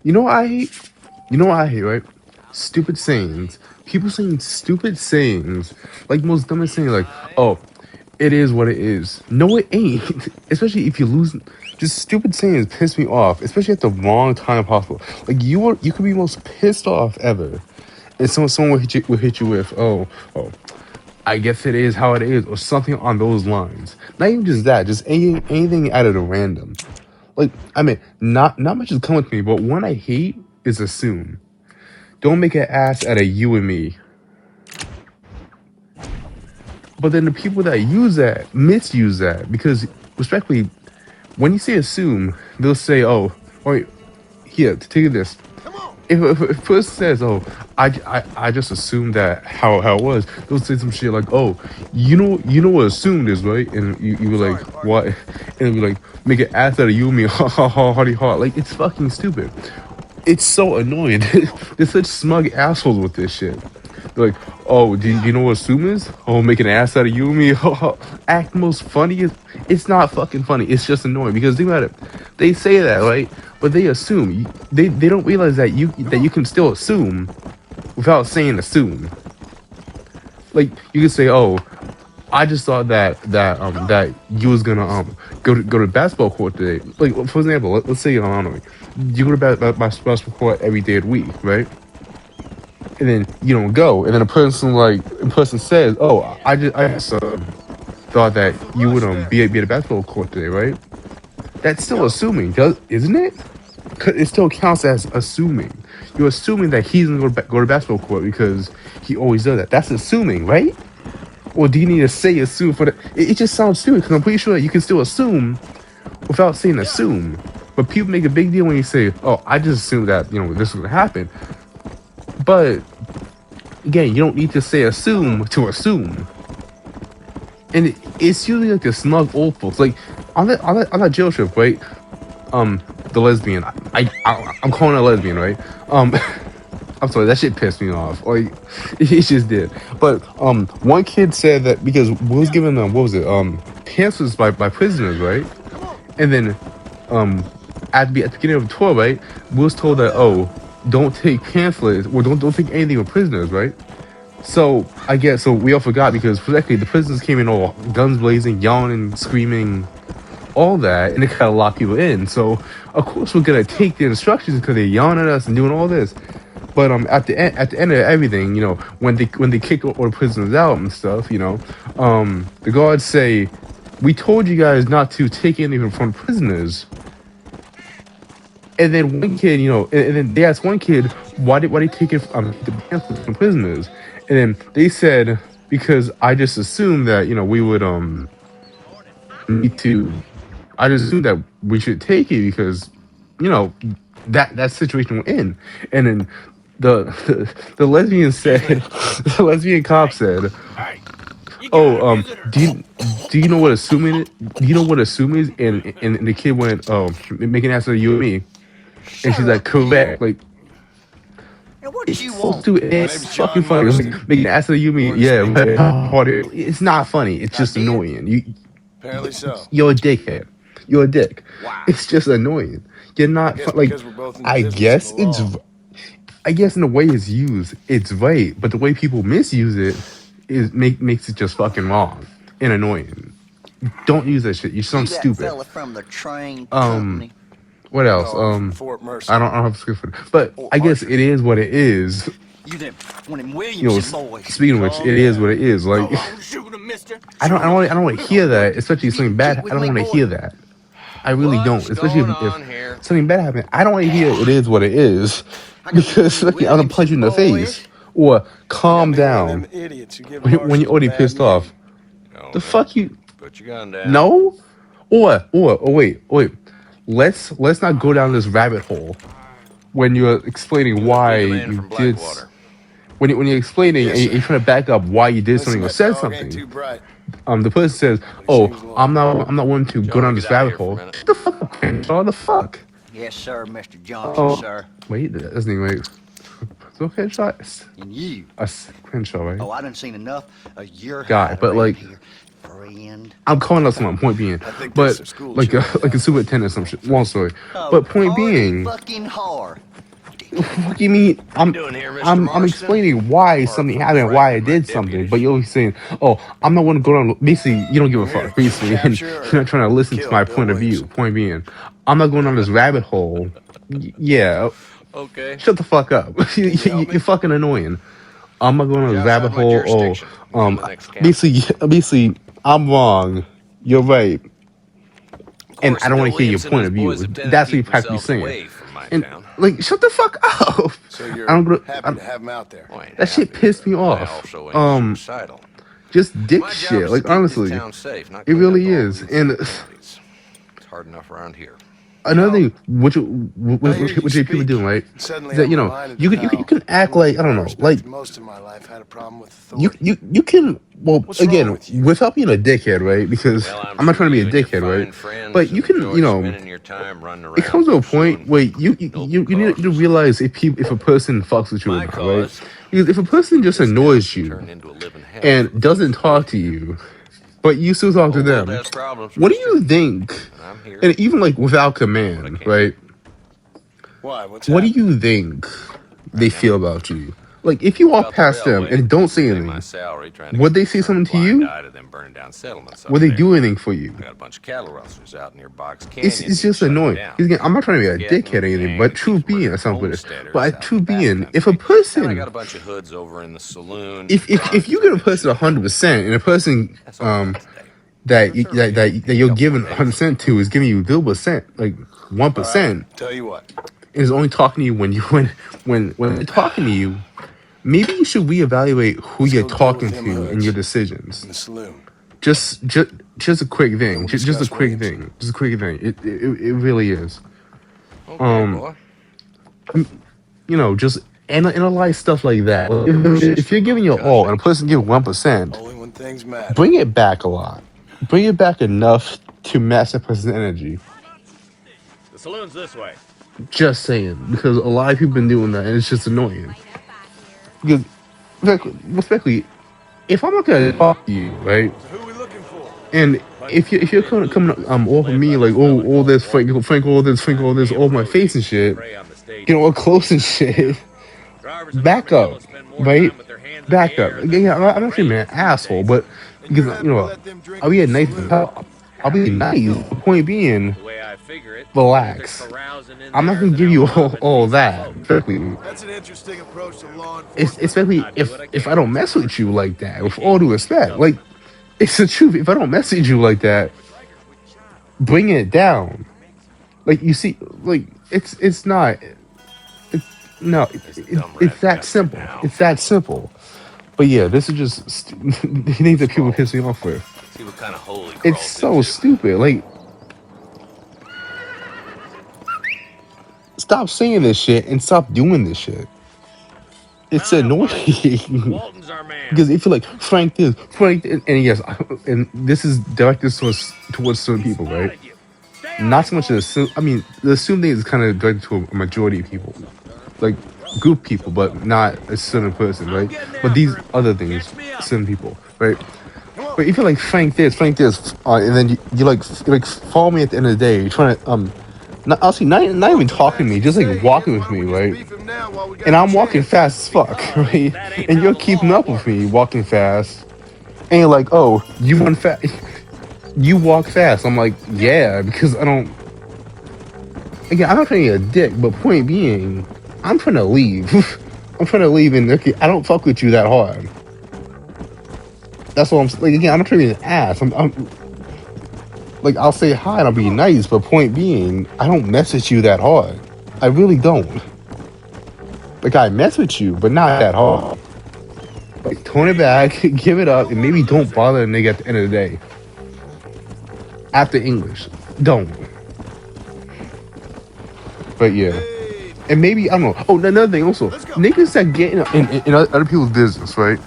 You know what I hate? You know what I hate, right? Stupid sayings. People saying stupid sayings. Like the most dumbest saying, like, oh, it is what it is. No, it ain't. Especially if you lose. Just stupid sayings piss me off, especially at the wrong time possible. Like you could be most pissed off ever, and someone will hit you with, oh, I guess it is how it is, or something on those lines. Not even just that, just anything out of the random. Like, I mean, not much is coming with me, but one I hate is assume. Don't make an ass out of you and me. But then the people that use that misuse that because, respectfully, when you say assume, they'll say, "Oh, wait, here, take this." If a person says, "Oh, I just assumed that how it was," they'll say some shit like, "Oh, you know what assumed is, right?" And you were like, "What?" And it'll be like, "Make an ass out of you and me, ha ha ha, hardy ha." Like it's fucking stupid. It's so annoying. They're such smug assholes with this shit. They're like, oh, do you know what assume is? Oh, make an ass out of you and me. Act most funny. It's not fucking funny. It's just annoying because think about it. They say that, right? But they assume. They don't realize that you can still assume without saying assume. Like you can say, oh, I just thought that you was gonna go to basketball court today. Like for example, let's say I don't know, you go to basketball court every day of the week, right? And then you don't go, and then a person says, "Oh, I just thought that you would be at a basketball court today, right?" That's still assuming, isn't it? 'Cause it still counts as assuming. You're assuming that he's gonna go to basketball court because he always does that. That's assuming, right? Or do you need to say assume for the? It just sounds stupid because I'm pretty sure that you can still assume without saying assume. But people make a big deal when you say, "Oh, I just assumed that this was gonna happen." But again, you don't need to say assume to assume. And it's usually like the smug old folks, like on that jail trip, right? The lesbian. I'm calling her a lesbian, right? I'm sorry, that shit pissed me off. Like, it just did. But one kid said that because we was given what was it pamphlets by prisoners, right? And then at the beginning of the tour, right, we was told that don't take pamphlets or don't take anything with prisoners, right? So I guess so we all forgot because exactly the prisoners came in all guns blazing, yelling and screaming, all that, and it kind of locked people in. So of course we're gonna take the instructions because they're yelling at us and doing all this. But at the end of everything, when they kick all the prisoners out and stuff, the guards say, "We told you guys not to take anything from prisoners." And then one kid, and then they asked one kid, why they take it the pamphlets from prisoners? And then they said, because I just assumed that we would need to. I just assumed that we should take it because you know that situation we're in. And then the lesbian said, the lesbian cop said, "Oh, do you know what assuming it? Do you know what assuming is?" And the kid went, "Oh, make an ass of you and me." And she's like, "Correct." Like, it's so stupid. It's fucking funny. Like, make an ass of you and me. Yeah, it's not funny. It's just annoying. You're a dickhead. You're a dick. It's just annoying. You're not like. I guess it's. I guess in the way it's used, it's right, but the way people misuse it makes it just fucking wrong and annoying. Don't use that shit. You sound stupid. What else? I don't have a script for it, but I guess it is what it is. Speaking of which, it is what it is. Like, I don't want to hear that, especially if something bad. I don't want to hear that. I really don't, especially if something bad happened. I don't want to hear it is what it is because like, I'm gonna punch you in the face or calm down when you're already pissed off. The fuck you? No, or wait. Let's not go down this rabbit hole when you're explaining why you did. When you're explaining and you're trying to back up why you did something or said something, the person says, "Oh, I'm not willing to go down this rabbit hole." Shut the fuck up, Crenshaw. The fuck? Yes, sir, Mr. Johnson, Oh, sir. wait, that's not right. So Crenshaw, And you. Crenshaw, right? Oh, I done seen enough of your Guy, hide but around like, here, friend. I'm calling out someone. Point being, but like a superintendent or some shit. Long story, Oh, but point hardy being, fucking har. What do you mean? doing here, Mr. I'm Marston? explaining why Apart something from happened, why I frightening my did something, but deputies. you're always saying, "Oh, I'm not going to go down." Basically, you don't give a We're here fuck. to Basically, and capture you're not or trying to listen to kill my Bill point of view. Williamson. Point being, I'm not going down this rabbit hole. Yeah, Okay. shut the fuck up. Can you help You're me? fucking annoying. I'm not going He's down this rabbit outside my hole. jurisdiction. Oh, Be on the next council. basically, I'm wrong. You're right, Of and I course, don't want Bill to hear your Williamson and point his of boys view. have tended to That's what you're keep practically themselves saying. away from my And town. like, shut the fuck up. So you're I'm gonna. happy to have him out there. Well, I ain't That shit happy, pissed me but I off. also ain't suicidal. Just dick My job shit. is to Like keep this honestly, town safe, not it clean up really all is. the And insecurities. It's hard enough around here. You another know, thing, which I hear you people speak, doing, right? and Is suddenly that I'm reminded you of can how act everyone like, I don't I know, like respected most of my life had a problem with authority. you can, well, What's wrong again, with you? without being a dickhead, right? Because Well, I'm I'm not sure trying to be a you and your dickhead, right? fine friends But you have can, enjoyed spending your time running it around comes to a point pursuing where you noble need to causes. realize if a person fucks with you or My not, right? cause Because if a is to person keep just this town annoys from you turning into a living hell and for doesn't innocent talk to villagers. you, but you still talk to Whole world them, has problems, what do mister, you think? and I'm here And even like without doing what I command, can. right? Why? What's What do happened? you think they Right now, feel about you? Like, if you walk about the past them railway, and don't say pay my anything, salary trying to would they say turn a something to blind you? eye to them burning down settlements up Would they there. do anything for you? I got a bunch of cattle rustlers out near Box Canyon It's being just shut annoying. down. 'Cause again, I'm not trying to be a Forgetting dickhead or the anything, gang but that true keeps being, that murdering sounds weird. homesteaders But out in true the Basque being, if a Country. And I person, got a bunch of hoods over in the saloon. if you get a person 100% and a person That's all I got today. that you're Couple more giving days. 100% to is giving you 0%, like All right, 1%, tell you what. is only talking to you when you when they're talking to you. Maybe you should reevaluate who Let's you're go deal with talking them to and your hoods decisions. in the saloon. Just a quick Then thing. we'll Just a discuss quick Williamson. thing. Just a quick thing. It really is. Okay, boy. Just analyze stuff like that. If you're giving your all and a person gives 1%, Only when things matter. bring it back a lot. Bring it back enough to match that person's energy. The saloon's this way. Just saying, because a lot of people been doing that, and it's just annoying. Because, respectfully, if I'm not gonna talk to you, right? So who we looking for? And if you're coming off of me like, oh, all this Frank all this all my face and shit, Prey on the stage. getting all close and shit, Drivers of back up, armadillos spend more right? time with their hands in Back the up. air Yeah, than yeah, I'm not saying brains man, these asshole, days. but And you're because happy to let them drink I'll in be a the nice. saloon? I'll be nice. The point being, The way I figure it, relax. if they're carousing in I'm not there, gonna then give out you robbing all decent that. folk. Especially, That's an interesting approach to law enforcement. especially I do what I if can, I don't Mr. mess with you like that. With Marston. all due respect, like it's the truth. If I don't message you like that, bring it down. Like you see, like it's not. No, Dumb it's rat that bastard simple. now. It's that simple. But yeah, this is just things that people piss me off with. See what kind of hole he It's crawls so into. stupid. Like, stop saying this shit and stop doing this shit. It's Mount up, Mike. annoying. Walton's our man. Because if you're like Frank this, and yes, and this is directed towards certain people, right? Spotted you. Stay on Not it, so much the boys. assume. I mean, the assume thing is kind of directed to a majority of people, like group people, but not a certain person, right? But these other things, certain people, right? But if you're like Frank this, and then you like follow me at the end of the day, you're trying to not actually not even talking to me, just like walking with me, right? And I'm walking fast as fuck, right? That ain't And how you're the keeping law up with me, works. walking fast. And you're like, oh, you run fast, you walk fast. I'm like, yeah, because I don't. Again, I'm not trying to be a dick, but point being, I'm trying to leave. I'm trying to leave, and okay, I don't fuck with you that hard. That's what I'm like. Again, I'm not trying to be an ass. I'm like, I'll say hi and I'll be nice, but point being, I don't mess with you that hard. I really don't. Like, I mess with you, but not that hard. Like, tone it back, give it up, and maybe don't bother a nigga at the end of the day. After English, don't. But yeah. And maybe, I don't know. Oh, another thing also. Niggas that get in other people's business, right?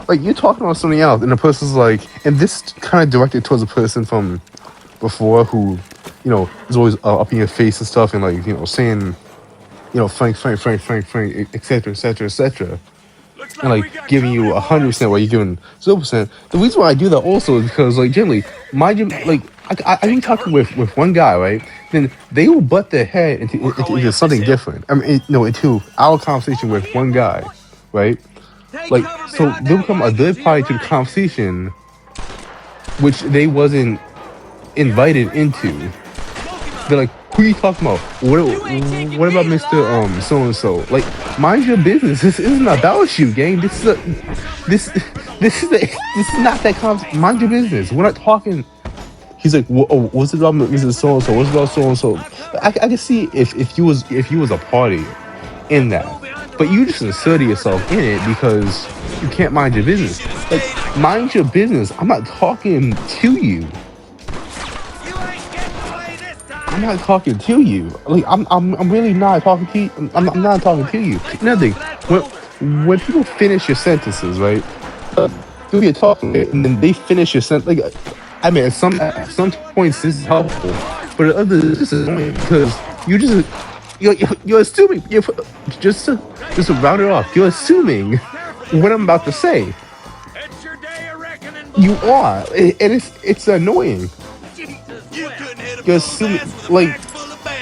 Like, you're talking about something else, and the person's like, and this kind of directed towards a person from before who, is always up in your face and stuff, and like, saying, Frank, etc., etc., etc., and like giving you 100% while you're giving 0%. The reason why I do that also is because, like, generally, like, I been talking with one guy, right? then they will butt their head into something different. I mean, into our conversation with one guy, right? Like, so they'll become a third party to the conversation, which they wasn't invited into. They're like, who you talking about? What about Mr. So and so? Like, mind your business. This isn't about you, gang. This is not that conversation. Mind your business. We're not talking. He's like, what's it about Mr. So and so? What's it about so and so? I can see if you was a party in that, but you just inserted yourself in it because you can't mind your business. Like, mind your business. I'm not talking to you. I'm not talking to you. Like, I'm really not talking to you. I'm not talking to you. Another thing, when people finish your sentences, right? You'll be talking, and then they finish your sentence. Like, I mean, at some points this is helpful, but at others this is annoying because you're assuming. Just to round it off. You're assuming what I'm about to say. It's your day of reckoning, You are, and it's annoying. You're assuming, like,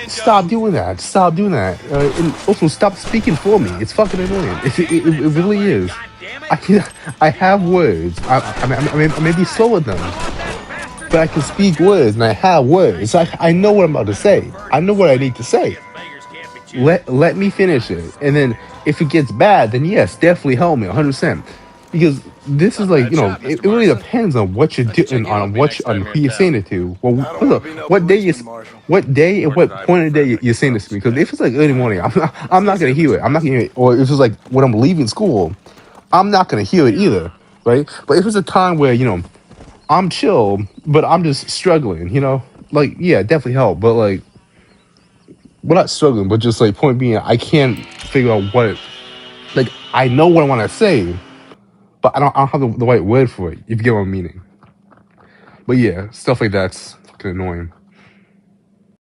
stop doing that. Stop doing that. And also, stop speaking for me. It's fucking annoying. It really is. I have words. I may be slow with them, but I can speak words, and I have words. I know what I'm about to say. I know what I need to say. Let me finish it, and then if it gets bad, then yes, definitely help me 100%. Because this is like, it really depends on what you're doing, on who you're saying it to. Well, look, what day and what point of the day you're saying this to me? Because if it's like early morning, I'm not gonna hear it. I'm not gonna hear it. Or if it's like when I'm leaving school, I'm not gonna hear it either, right? But if it's a time where I'm chill, but I'm just struggling, like, yeah, definitely help. But like, we're not struggling, but just like, point being, I can't figure out what. Like, I know what I want to say, but I don't have the right word for it, if you get what I'm meaning. But yeah, stuff like that's fucking annoying.